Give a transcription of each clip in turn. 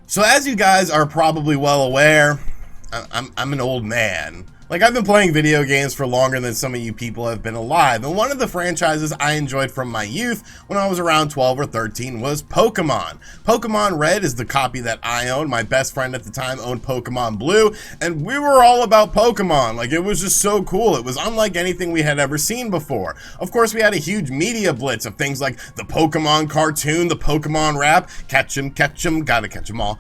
So as you guys are probably well aware, I'm an old man. Like, I've been playing video games for longer than some of you people have been alive, and one of the franchises I enjoyed from my youth when I was around 12 or 13 was Pokemon. Pokemon Red is the copy that I own. My best friend at the time owned Pokemon Blue, and we were all about Pokemon. Like, it was just so cool. It was unlike anything we had ever seen before. Of course, we had a huge media blitz of things like the Pokemon cartoon, the Pokemon rap, catch 'em, gotta catch 'em all,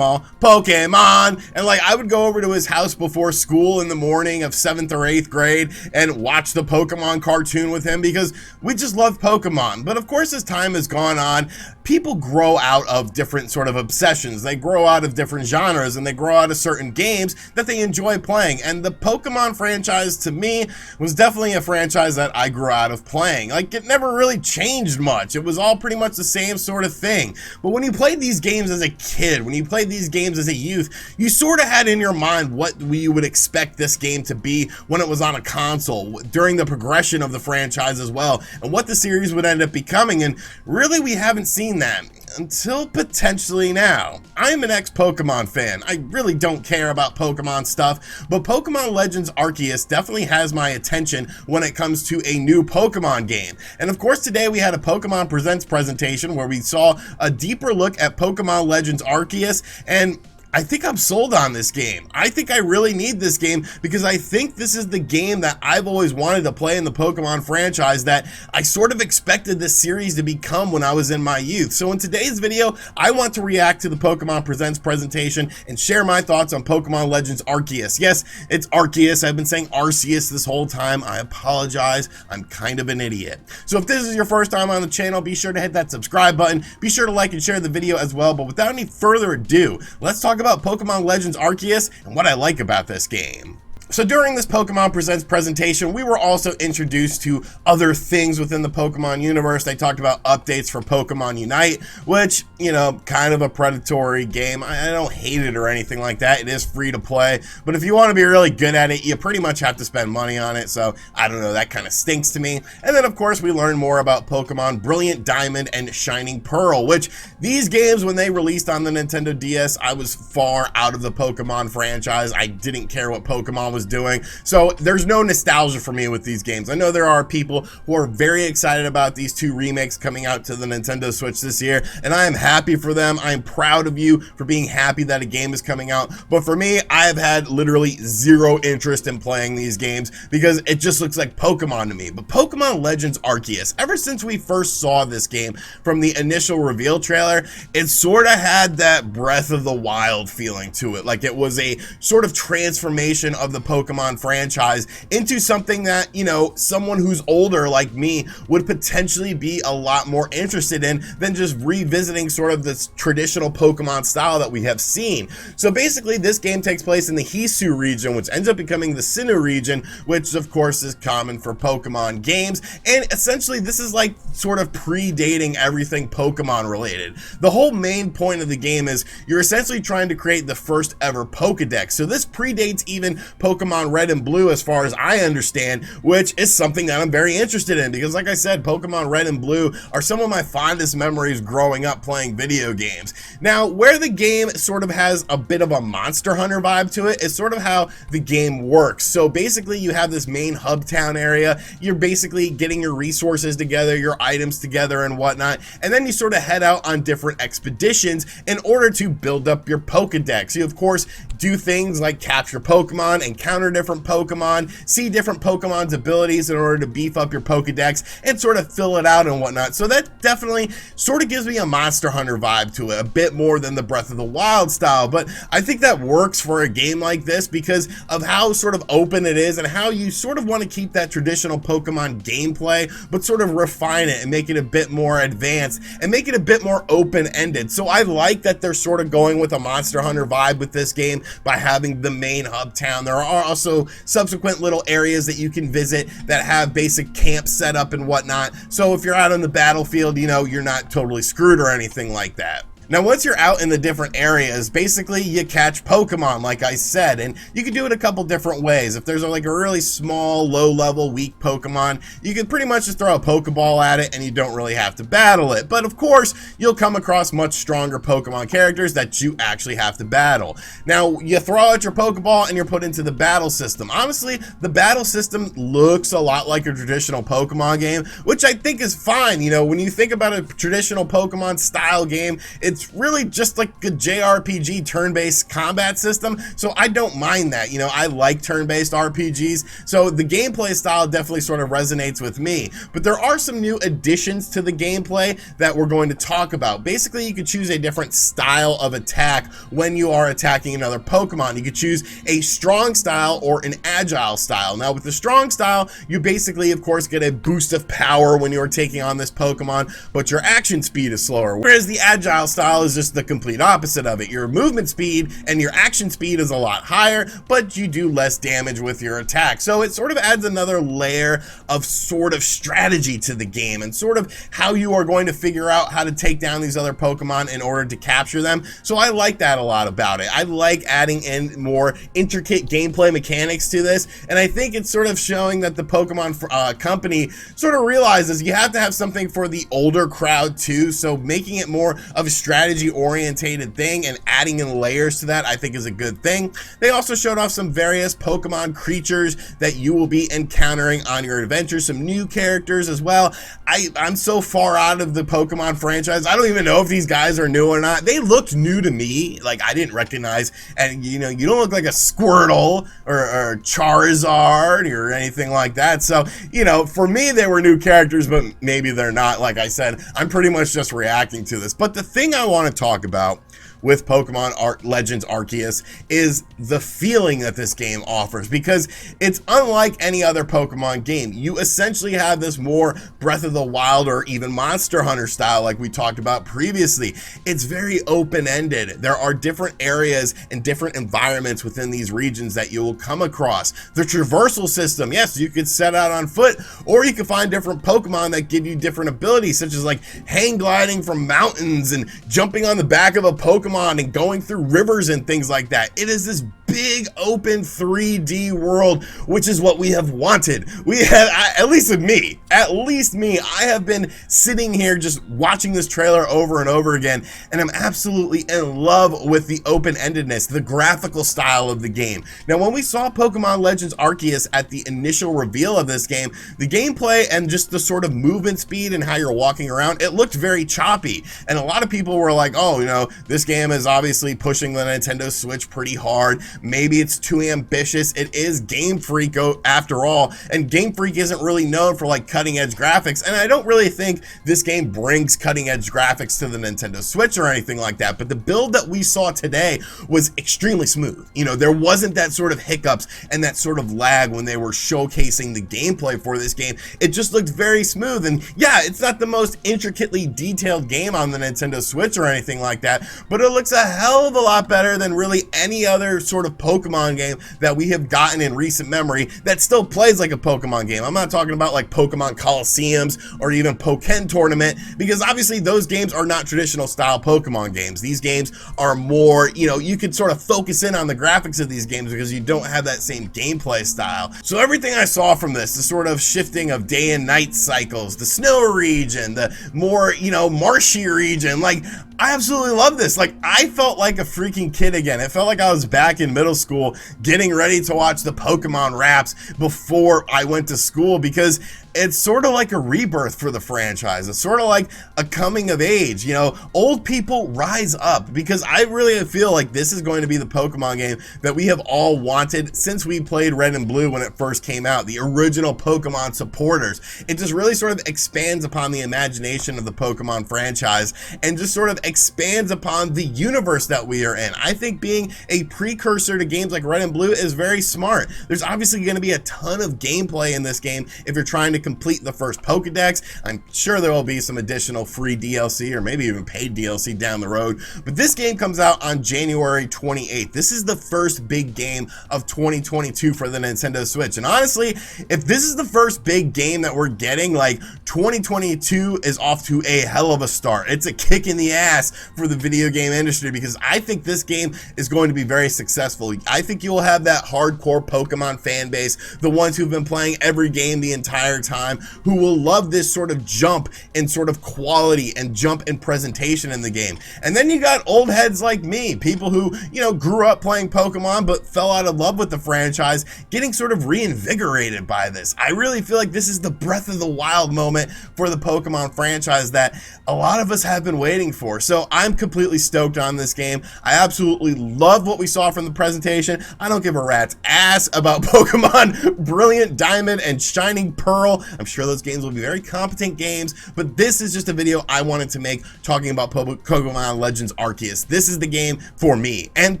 Pokemon, and like, I would go over to his house before school in the morning of 7th or 8th grade and watch the Pokemon cartoon with him because we just love Pokemon. But of course, as time has gone on, people grow out of different sort of obsessions. They grow out of different genres and they grow out of certain games that they enjoy playing. And the Pokemon franchise, to me, was definitely a franchise that I grew out of playing. Like, it never really changed much. It was all pretty much the same sort of thing. But when you played these games as a kid, when you played these games as a youth, you sort of had in your mind what you would expect this game to be when it was on a console, during the progression of the franchise as well, and what the series would end up becoming. And really, we haven't seen that until potentially now. I'm an ex-Pokemon fan. I really don't care about Pokemon stuff, but Pokemon Legends Arceus definitely has my attention when it comes to a new Pokemon game. And of course, today we had a Pokemon Presents presentation where we saw a deeper look at Pokemon Legends Arceus, and I think I'm sold on this game. I think I really need this game because I think this is the game that I've always wanted to play in the Pokemon franchise that I sort of expected this series to become when I was in my youth. So in today's video, I want to react to the Pokemon Presents presentation and share my thoughts on Pokemon Legends Arceus. Yes, it's Arceus. I've been saying Arceus this whole time. I apologize. I'm kind of an idiot. So if this is your first time on the channel, be sure to hit that subscribe button. Be sure to like and share the video as well. But without any further ado, let's talk about Pokemon Legends Arceus and what I like about this game. So during this Pokemon Presents presentation, we were also introduced to other things within the Pokemon universe. They talked about updates for Pokemon Unite, which, you know, kind of a predatory game. I don't hate it or anything like that. It is free to play, but if you want to be really good at it, you pretty much have to spend money on it. So I don't know, that kind of stinks to me. And then of course, we learned more about Pokemon Brilliant Diamond and Shining Pearl, which these games, when they released on the Nintendo DS, I was far out of the Pokemon franchise. I didn't care what Pokemon was doing, so there's no nostalgia for me with these games. I know there are people who are very excited about these two remakes coming out to the Nintendo Switch this year, and I am happy for them. I am proud of you for being happy that a game is coming out, but for me, I have had literally zero interest in playing these games because it just looks like Pokemon to me. But Pokemon Legends Arceus, ever since we first saw this game from the initial reveal trailer, it sort of had that Breath of the Wild feeling to it. Like, it was a sort of transformation of the Pokemon franchise into something that, you know, someone who's older like me would potentially be a lot more interested in than just revisiting sort of this traditional Pokemon style that we have seen. So basically, this game takes place in the Hisui region, which ends up becoming the Sinnoh region, which of course is common for Pokemon games. And essentially, this is like sort of predating everything Pokemon related. The whole main point of the game is you're essentially trying to create the first ever Pokedex. So this predates even Pokemon Red and Blue as far as I understand, which is something that I'm very interested in because, like I said, Pokemon Red and Blue are some of my fondest memories growing up playing video games. Now, where the game sort of has a bit of a Monster Hunter vibe to it is sort of how the game works. So basically, you have this main hub town area. You're basically getting your resources together, your items together and whatnot, and then you sort of head out on different expeditions in order to build up your Pokedex. You, of course, do things like capture Pokemon, encounter different Pokemon, see different Pokemon's abilities in order to beef up your Pokedex and sort of fill it out and whatnot. So that definitely sort of gives me a Monster Hunter vibe to it, a bit more than the Breath of the Wild style, but I think that works for a game like this because of how sort of open it is and how you sort of want to keep that traditional Pokemon gameplay, but sort of refine it and make it a bit more advanced and make it a bit more open-ended. So I like that they're sort of going with a Monster Hunter vibe with this game by having the main hub town. There are also subsequent little areas that you can visit that have basic camps set up and whatnot. So if you're out on the battlefield, you know, you're not totally screwed or anything like that. Now, once you're out in the different areas, basically you catch Pokemon, like I said, and you can do it a couple different ways. If there's like a really small, low-level, weak Pokemon, you can pretty much just throw a Pokeball at it and you don't really have to battle it. But of course, you'll come across much stronger Pokemon characters that you actually have to battle. Now, you throw out your Pokeball and you're put into the battle system. Honestly, the battle system looks a lot like a traditional Pokemon game, which I think is fine. You know, when you think about a traditional Pokemon style game, it's really just like a JRPG turn-based combat system, so I don't mind that. You know, I like turn-based RPGs, so the gameplay style definitely sort of resonates with me. But there are some new additions to the gameplay that we're going to talk about. Basically, you could choose a different style of attack when you are attacking another Pokemon. You could choose a strong style or an agile style. Now, with the strong style, you basically, of course, get a boost of power when you're taking on this Pokemon, but your action speed is slower. Whereas the agile style is just the complete opposite of it. Your movement speed and your action speed is a lot higher, but you do less damage with your attack. So it sort of adds another layer of sort of strategy to the game and sort of how you are going to figure out how to take down these other Pokemon in order to capture them. So I like that a lot about it. I like adding in more intricate gameplay mechanics to this, and I think it's sort of showing that the Pokemon company sort of realizes you have to have something for the older crowd too, so making it more of a strategy orientated thing and adding in layers to that I think is a good thing. They also showed off some various Pokemon creatures that you will be encountering on your adventures, some new characters as well. I'm so far out of the Pokemon franchise, I don't even know if these guys are new or not. They looked new to me, like I didn't recognize, and you know, you don't look like a Squirtle or Charizard or anything like that. So, you know, for me they were new characters, but maybe they're not. Like I said, I'm pretty much just reacting to this. But the thing I want to talk about with Pokemon Legends Arceus is the feeling that this game offers, because it's unlike any other Pokemon game. You essentially have this more Breath of the Wild or even Monster Hunter style like we talked about previously. It's very open-ended. There are different areas and different environments within these regions that you will come across. The traversal system, yes, you could set out on foot, or you can find different Pokemon that give you different abilities, such as like hang gliding from mountains and jumping on the back of a Pokemon and going through rivers and things like that. It is this big open 3D world, which is what we have wanted. We have, at least me, I have been sitting here just watching this trailer over and over again, and I'm absolutely in love with the open-endedness, the graphical style of the game. Now, when we saw Pokemon Legends Arceus at the initial reveal of this game, the gameplay and just the sort of movement speed and how you're walking around, it looked very choppy, and a lot of people were like, oh, you know, this game is obviously pushing the Nintendo Switch pretty hard. Maybe it's too ambitious. It is Game Freak after all, and Game Freak isn't really known for like cutting edge graphics, and I don't really think this game brings cutting edge graphics to the Nintendo Switch or anything like that, but the build that we saw today was extremely smooth. You know, there wasn't that sort of hiccups and that sort of lag when they were showcasing the gameplay for this game. It just looked very smooth, and yeah, it's not the most intricately detailed game on the Nintendo Switch or anything like that, but it looks a hell of a lot better than really any other sort of Pokemon game that we have gotten in recent memory that still plays like a Pokemon game. I'm not talking about like Pokemon Coliseums or even Pokken Tournament, because obviously those games are not traditional style Pokemon games. These games are more, you know, you could sort of focus in on the graphics of these games because you don't have that same gameplay style. So everything I saw from this, the sort of shifting of day and night cycles, the snow region, the more, you know, marshy region, like I absolutely love this. Like I felt like a freaking kid again. It felt like I was back in middle school getting ready to watch the Pokemon raps before I went to school, because it's sort of like a rebirth for the franchise. It's sort of like a coming of age, you know, old people rise up, because I really feel like this is going to be the Pokemon game that we have all wanted since we played Red and Blue when it first came out, the original Pokemon supporters. It just really sort of expands upon the imagination of the Pokemon franchise and just sort of expands upon the universe that we are in. I think being a precursor to games like Red and Blue is very smart. There's obviously going to be a ton of gameplay in this game if you're trying to complete the first Pokedex. I'm sure there will be some additional free DLC or maybe even paid DLC down the road, but this game comes out on January 28th. This is the first big game of 2022 for the Nintendo Switch, and honestly, if this is the first big game that we're getting, like 2022 is off to a hell of a start. It's a kick in the ass ass for the video game industry, because I think this game is going to be very successful. I think you will have that hardcore Pokemon fan base, the ones who've been playing every game the entire time, who will love this sort of jump in sort of quality and jump in presentation in the game. And then you got old heads like me, people who, you know, grew up playing Pokemon but fell out of love with the franchise, getting sort of reinvigorated by this. I really feel like this is the Breath of the Wild moment for the Pokemon franchise that a lot of us have been waiting for. So I'm completely stoked on this game. I absolutely love what we saw from the presentation. I don't give a rat's ass about Pokemon Brilliant Diamond and Shining Pearl. I'm sure those games will be very competent games, but this is just a video I wanted to make talking about Pokemon Legends Arceus. This is the game for me and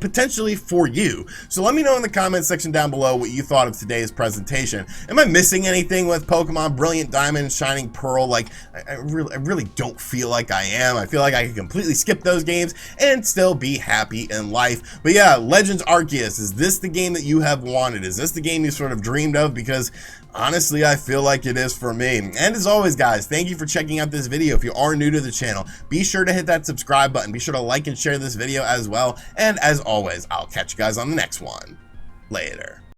potentially for you. So let me know in the comments section down below what you thought of today's presentation. Am I missing anything with Pokemon Brilliant Diamond and Shining Pearl? Like, I really don't feel like I am. I feel like I can completely skip those games and still be happy in life. But yeah, Legends Arceus, is this the game that you have wanted? Is this the game you sort of dreamed of? Because honestly, I feel like it is for me. And as always, guys, thank you for checking out this video. If you are new to the channel, be sure to hit that subscribe button. Be sure to like and share this video as well. And as always, I'll catch you guys on the next one. Later.